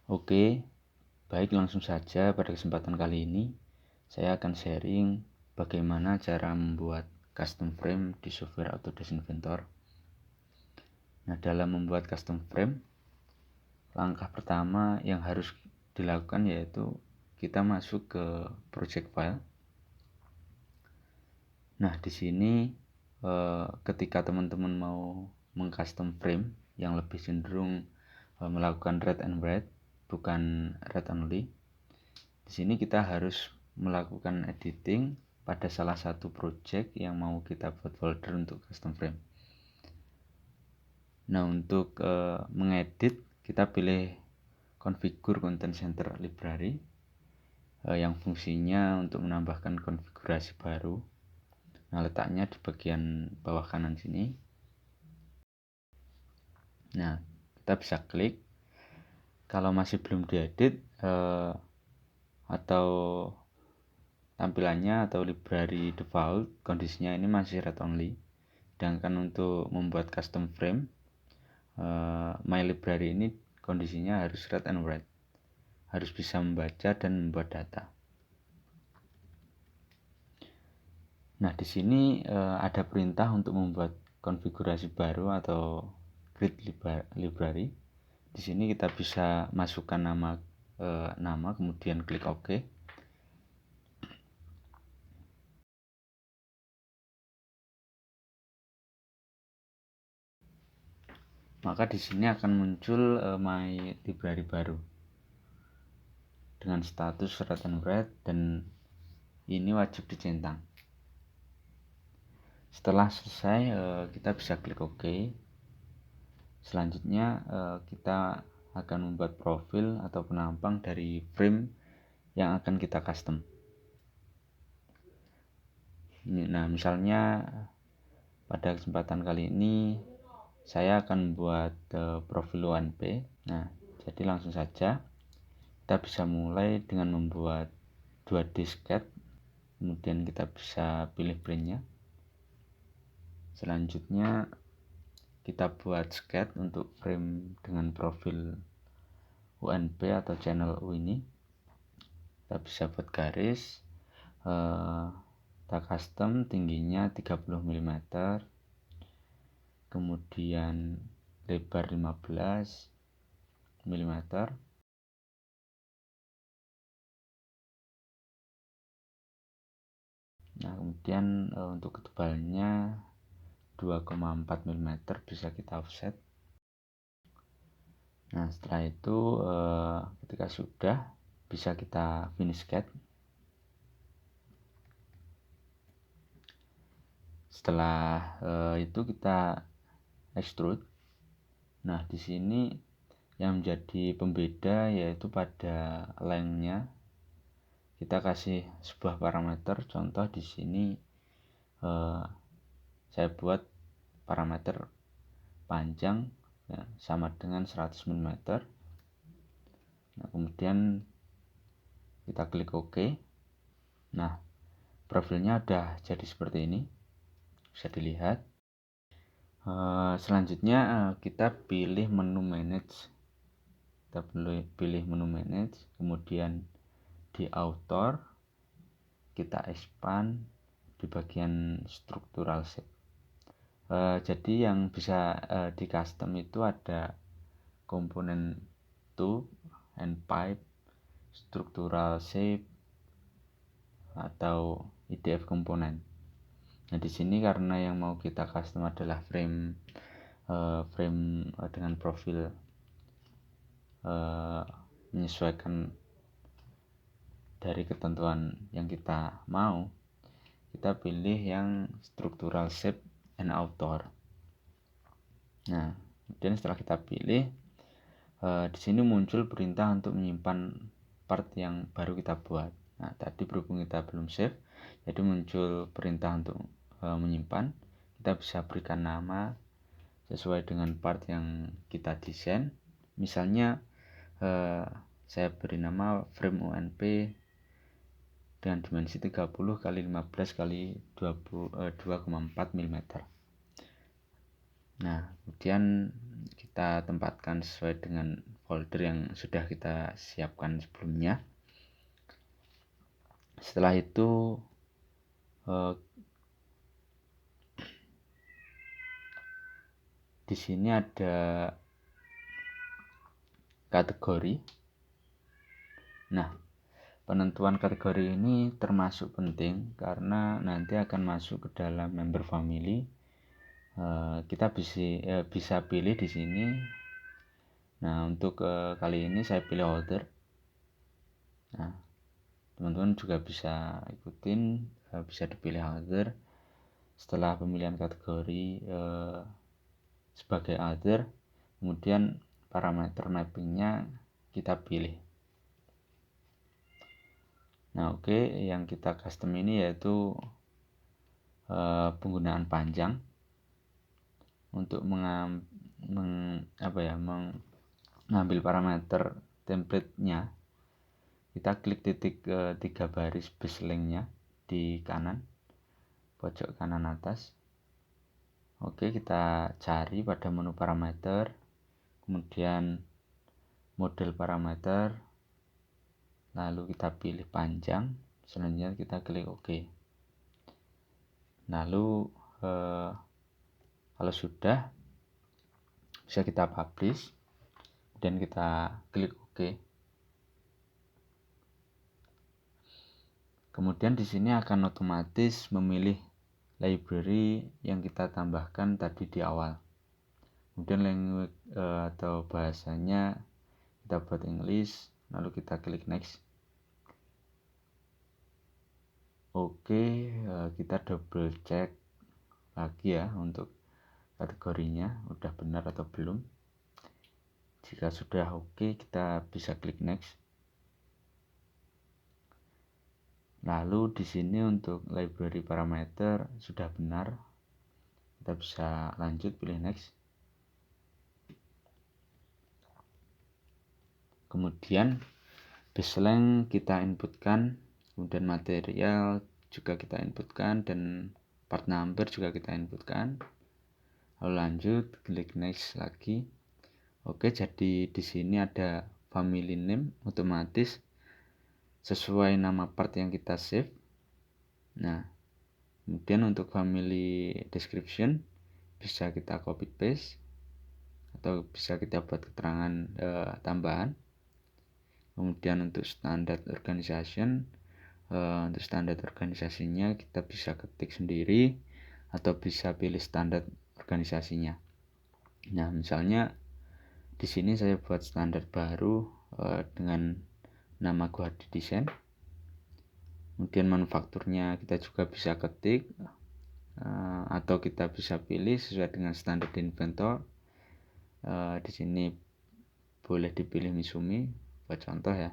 Oke, baik, langsung saja pada kesempatan kali ini saya akan sharing bagaimana cara membuat custom frame di software Autodesk Inventor. Nah, dalam membuat custom frame, langkah pertama yang harus dilakukan yaitu kita masuk ke project file. Nah, di sini ketika teman-teman mau mengcustom frame yang lebih cenderung melakukan read and write, bukan read only. Di sini kita harus melakukan editing pada salah satu project yang mau kita buat folder untuk custom frame. Nah, untuk mengedit, kita pilih configure content center library yang fungsinya untuk menambahkan konfigurasi baru. Nah, letaknya di bagian bawah kanan sini. Nah, kita bisa klik. Kalau masih belum diedit atau tampilannya atau library default kondisinya ini masih read only, sedangkan untuk membuat custom frame my library ini kondisinya harus read and write, harus bisa membaca dan membuat data. Nah, di sini ada perintah untuk membuat konfigurasi baru atau create library. Di sini kita bisa masukkan nama kemudian klik OK. Maka di sini akan muncul my library baru dengan status read and write, dan ini wajib dicentang. Setelah selesai kita bisa klik OK. Selanjutnya kita akan membuat profil atau penampang dari frame yang akan kita custom. Nah, misalnya pada kesempatan kali ini saya akan membuat profil 1P. Nah, jadi langsung saja kita bisa mulai dengan membuat 2D sketch, kemudian kita bisa pilih printnya. Selanjutnya kita buat sketch untuk frame dengan profil UNP atau channel U ini. Kita bisa buat garis, kita custom tingginya 30 mm, kemudian lebar 15 mm, nah kemudian untuk ketebalannya 2,4 mm bisa kita offset. Nah, setelah itu ketika sudah, bisa kita finish sketch. Setelah itu kita extrude. Nah, di sini yang menjadi pembeda yaitu pada lengthnya. Kita kasih sebuah parameter, contoh di sini saya buat parameter panjang ya, sama dengan 100 mm. Nah, kemudian kita klik OK. Nah, profilnya udah jadi seperti ini, bisa dilihat. Selanjutnya kita pilih menu manage. Kita pilih menu manage, kemudian di author kita expand di bagian structural shape. Jadi yang bisa di custom itu ada komponen tube and pipe, structural shape, atau IDF komponen. Nah, di sini karena yang mau kita custom adalah frame dengan profil menyesuaikan dari ketentuan yang kita mau, kita pilih yang structural shape and author. Nah, kemudian setelah kita pilih, di sini muncul perintah untuk menyimpan part yang baru kita buat. Nah, tadi berhubung kita belum save, jadi muncul perintah untuk menyimpan. Kita bisa berikan nama sesuai dengan part yang kita desain. Misalnya saya beri nama frame UNP dengan dimensi 30 x 15 x 2,4 mm. Nah, kemudian kita tempatkan sesuai dengan folder yang sudah kita siapkan sebelumnya. Setelah itu di sini ada kategori. Nah, penentuan kategori ini termasuk penting karena nanti akan masuk ke dalam member family. Kita bisa pilih di sini. Nah, untuk kali ini saya pilih holder. Nah, teman-teman juga bisa ikutin, bisa dipilih other. Setelah pemilihan kategori sebagai other, kemudian parameter mappingnya kita pilih. Nah, oke, yang kita custom ini yaitu penggunaan panjang untuk mengambil parameter template-nya. Kita klik titik 3 baris base length-nya di kanan, pojok kanan atas. Oke, kita cari pada menu parameter, kemudian model parameter, lalu kita pilih panjang, selanjutnya kita klik OK. Lalu kalau sudah, bisa kita publish dan kita klik OK. Kemudian di sini akan otomatis memilih library yang kita tambahkan tadi di awal. Kemudian language atau bahasanya kita buat English, lalu kita klik next. Oke, kita double check lagi ya untuk kategorinya udah benar atau belum. Jika sudah oke, kita bisa klik next. Lalu di sini untuk library parameter sudah benar, kita bisa lanjut pilih next. Kemudian baseline kita inputkan, kemudian material juga kita inputkan, dan part number juga kita inputkan. Lalu lanjut klik next lagi. Oke, jadi di sini ada family name otomatis sesuai nama part yang kita save. Nah, kemudian untuk family description bisa kita copy paste atau bisa kita buat keterangan tambahan. Kemudian untuk standard organization, untuk standar organisasinya kita bisa ketik sendiri atau bisa pilih standar organisasinya. Nah, misalnya di sini saya buat standar baru dengan nama Guardi Design. Kemudian manufakturnya kita juga bisa ketik atau kita bisa pilih sesuai dengan standar inventor. Di sini boleh dipilih Misumi buat contoh ya.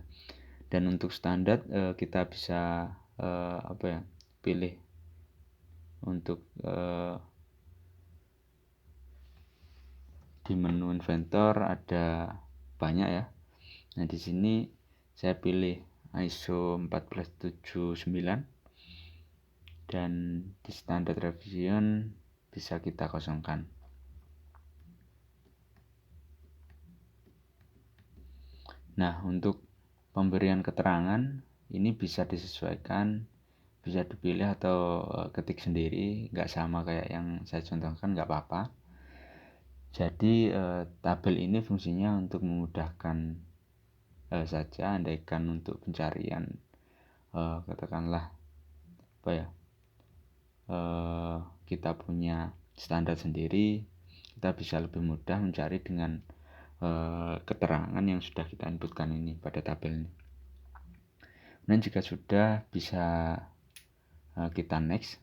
Dan untuk standar kita bisa pilih untuk di menu inventor ada banyak ya. Nah, di sini saya pilih ISO 1479 dan di standar revision bisa kita kosongkan. Nah, untuk pemberian keterangan ini bisa disesuaikan, bisa dipilih atau ketik sendiri, nggak sama kayak yang saya contohkan, nggak apa-apa. Jadi tabel ini fungsinya untuk memudahkan saja, andaikan untuk pencarian katakanlah kita punya standar sendiri, kita bisa lebih mudah mencari dengan keterangan yang sudah kita inputkan ini pada tabel ini. Dan jika sudah, bisa kita next.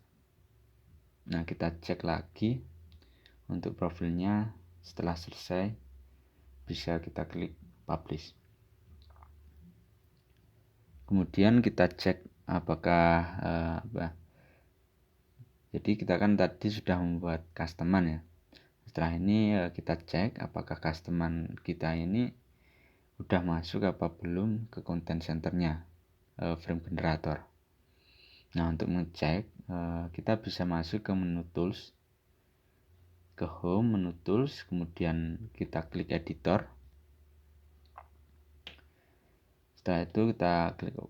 Nah, kita cek lagi untuk profilnya. Setelah selesai, bisa kita klik publish. Kemudian kita cek apakah jadi kita kan tadi sudah membuat customer ya. Setelah ini kita cek apakah customer kita ini udah masuk apa belum ke content centernya, frame generator. Nah, untuk mengecek kita bisa masuk ke menu tools, ke home, menu tools, kemudian kita klik editor. Setelah itu kita klik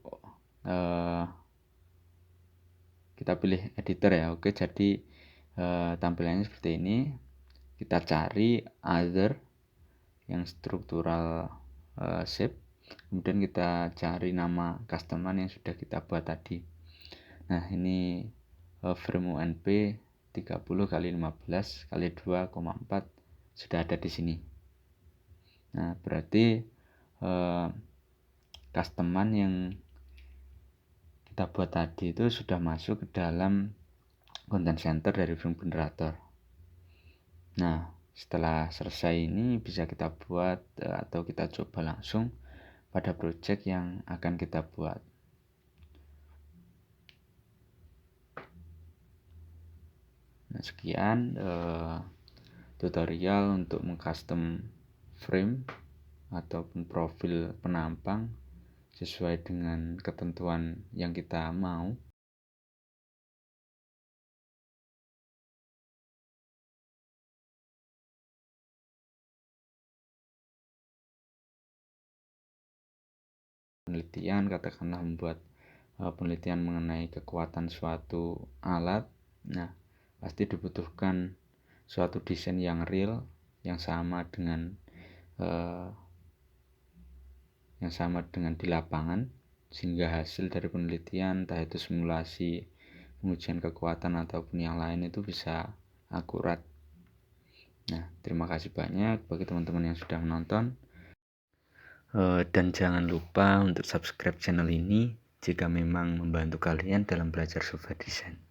kita pilih editor ya. Oke, jadi tampilannya seperti ini. Kita cari other yang struktural shape, kemudian kita cari nama customer yang sudah kita buat tadi. Nah, ini frame UNP 30x15x2,4 sudah ada di sini. Nah, berarti customer yang kita buat tadi itu sudah masuk ke dalam content center dari frame generator. Nah, setelah selesai ini bisa kita buat atau kita coba langsung pada project yang akan kita buat. Nah, sekian tutorial untuk mengcustom frame ataupun profil penampang sesuai dengan ketentuan yang kita mau. Penelitian, katakanlah membuat penelitian mengenai kekuatan suatu alat. Nah, pasti dibutuhkan suatu desain yang real, yang sama dengan di lapangan, sehingga hasil dari penelitian, entah itu simulasi, pengujian kekuatan ataupun yang lain itu bisa akurat. Nah, terima kasih banyak bagi teman-teman yang sudah menonton. Dan jangan lupa untuk subscribe channel ini jika memang membantu kalian dalam belajar software design.